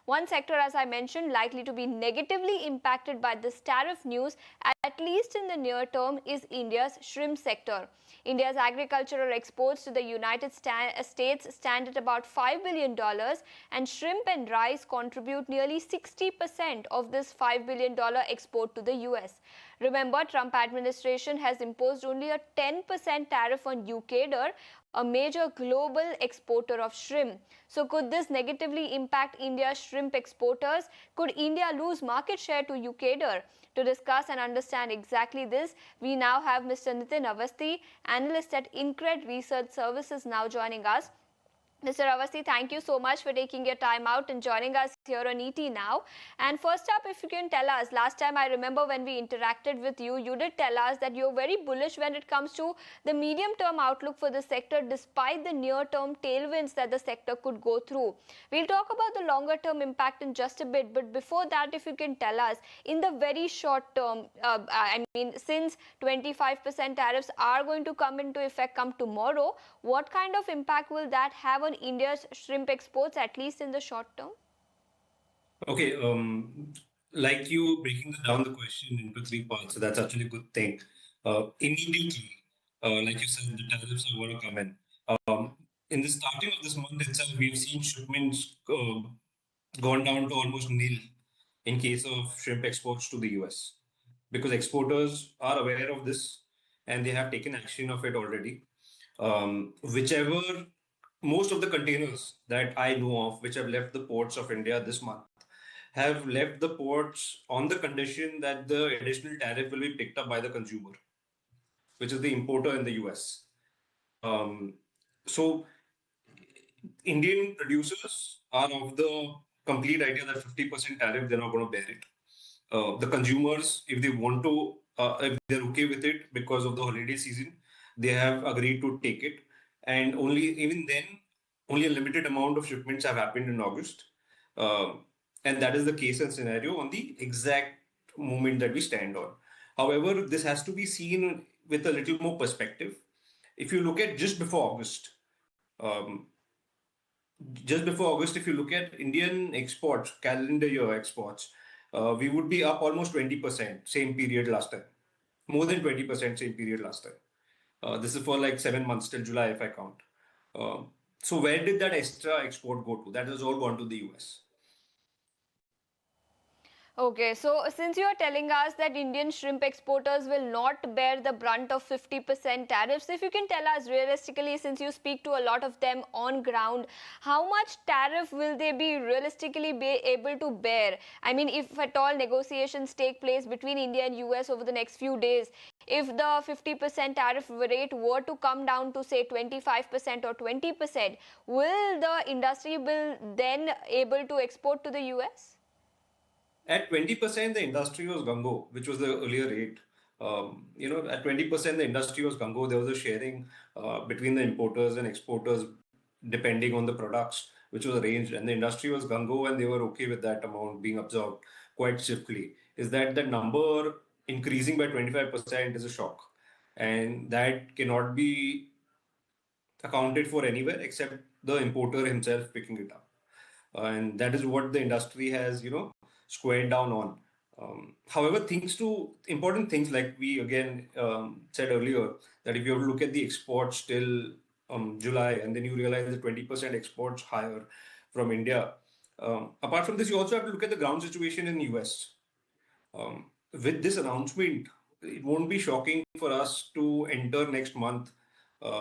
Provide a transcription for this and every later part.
One sector, as I mentioned, likely to be negatively impacted by this tariff news, at least in the near term, is India's shrimp sector. India's agricultural exports to the United States stand at about $5 billion, and shrimp and rice contribute nearly 60% of this $5 billion export to the US. Remember, Trump administration has imposed only a 10% tariff on Ecuador, a major global exporter of shrimp. So could this negatively impact India's shrimp exporters? Could India lose market share to Ecuador? To discuss and understand exactly this, we now have Mr. Nitin Awasthi, analyst at InCred Research Services, now joining us. Mr. Awasthi, thank you so much for taking your time out and joining us here on ET now. And first up, if you can tell us, last time I remember when we interacted with you, you did tell us that you're very bullish when it comes to the medium-term outlook for the sector despite the near-term tailwinds that the sector could go through. We'll talk about the longer-term impact in just a bit, but before that, if you can tell us, in the very short term, since 25% tariffs are going to come into effect come tomorrow, what kind of impact will that have on India's shrimp exports, at least in the short term? Okay, like you breaking down the question into three parts, so that's actually a good thing. Immediately, like you said, the tariffs are going to come in. In the starting of this month itself, we've seen shipments gone down to almost nil in case of shrimp exports to the US, because exporters are aware of this and they have taken action of it already. Most of the containers that I know of, which have left the ports of India this month, have left the ports on the condition that the additional tariff will be picked up by the consumer, which is the importer in the US. So Indian producers are of the complete idea that 50% tariff, they're not going to bear it. The consumers, if they want to, if they're okay with it because of the holiday season, they have agreed to take it. And even then, only a limited amount of shipments have happened in August. And that is the case and scenario on the exact moment that we stand on. However, this has to be seen with a little more perspective. If you look at just before August, if you look at Indian exports, calendar year exports, we would be up almost 20% same period last time. More than 20% same period last time. This is for like 7 months till July, if I count. So where did that extra export go to? That has all gone to the US. Okay, so since you are telling us that Indian shrimp exporters will not bear the brunt of 50% tariffs, if you can tell us realistically, since you speak to a lot of them on ground, how much tariff will they be realistically be able to bear? I mean, if at all negotiations take place between India and US over the next few days, if the 50% tariff rate were to come down to say 25% or 20%, will the industry will then able to export to the US? At 20%, the industry was gung-ho, which was the earlier rate. At 20%, the industry was gung-ho. There was a sharing between the importers and exporters, depending on the products, which was arranged. And the industry was gung-ho, and they were okay with that amount being absorbed quite swiftly. Is that the number increasing by 25% is a shock. And that cannot be accounted for anywhere except the importer himself picking it up. And that is what the industry has, squared down on. However, important things like we again said earlier, that if you look at the exports till July and then you realize the 20% exports higher from India. Apart from this, you also have to look at the ground situation in the US. With this announcement, it won't be shocking for us to enter next month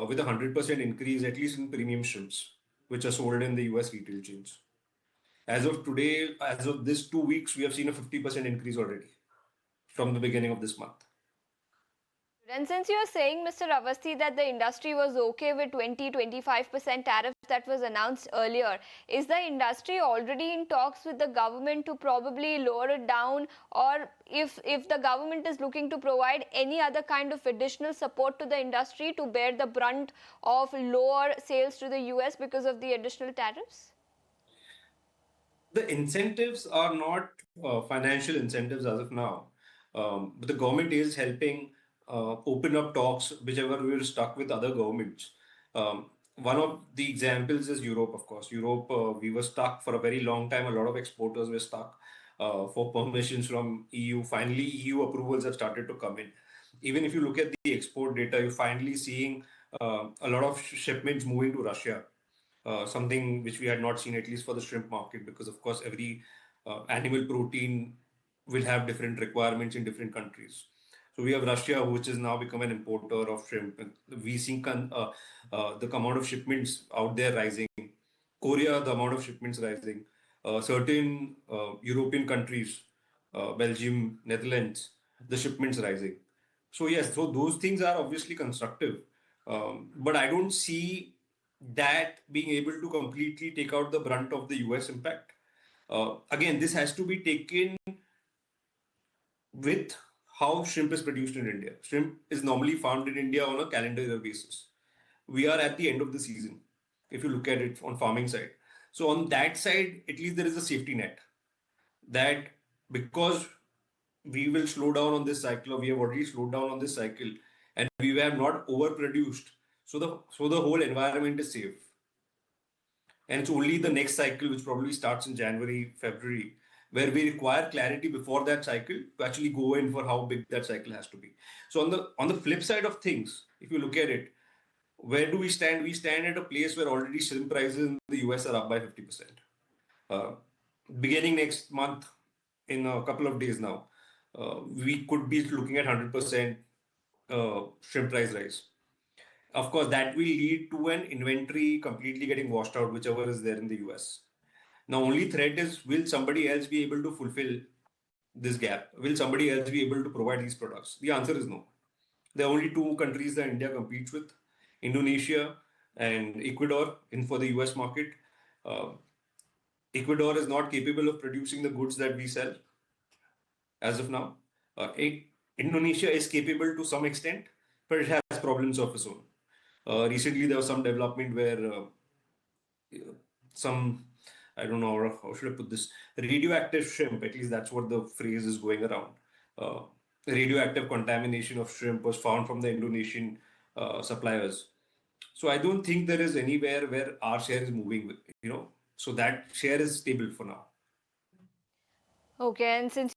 with a 100% increase, at least in premium shrimps, which are sold in the US retail chains. As of today, as of this 2 weeks, we have seen a 50% increase already from the beginning of this month. And since you are saying, Mr. Awasthi, that the industry was okay with 20-25% tariff that was announced earlier, is the industry already in talks with the government to probably lower it down? Or if the government is looking to provide any other kind of additional support to the industry to bear the brunt of lower sales to the US because of the additional tariffs? The incentives are not financial incentives as of now, but the government is helping open up talks, whichever we were stuck with other governments. one of the examples is Europe, of course. Europe, we were stuck for a very long time. A lot of exporters were stuck for permissions from EU. Finally, EU approvals have started to come in. Even if you look at the export data, you're finally seeing a lot of shipments moving to Russia, something which we had not seen, at least for the shrimp market, because of course every animal protein will have different requirements in different countries. So we have Russia, which has now become an importer of shrimp. And we see the amount of shipments out there rising. Korea, the amount of shipments rising. Certain European countries, Belgium, Netherlands, the shipments rising. So yes, so those things are obviously constructive, but I don't see that being able to completely take out the brunt of the US impact. Again, this has to be taken with how shrimp is produced in India. Shrimp is normally farmed in India on a calendar year basis. We are at the end of the season, if you look at it on farming side. So on that side, at least there is a safety net that because we will slow down on this cycle, or we have already slowed down on this cycle, and we have not overproduced. So the whole environment is safe. And it's only the next cycle, which probably starts in January, February, where we require clarity before that cycle to actually go in for how big that cycle has to be. So on the flip side of things, if you look at it, where do we stand? We stand at a place where already shrimp prices in the US are up by 50%. Uh, Beginning next month, in a couple of days now, we could be looking at 100% shrimp price rise. Of course, that will lead to an inventory completely getting washed out, whichever is there in the US. Now, only threat is, will somebody else be able to fulfill this gap? Will somebody else be able to provide these products? The answer is no. There are only two countries that India competes with, Indonesia and Ecuador, in for the US market. Uh, Ecuador is not capable of producing the goods that we sell as of now. Indonesia is capable to some extent, but it has problems of its own. Recently, there was some development where some, I don't know, how should I put this, radioactive shrimp, at least that's what the phrase is going around. Uh, Radioactive contamination of shrimp was found from the Indonesian suppliers. So I don't think there is anywhere where our share is moving, so that share is stable for now. Okay, and since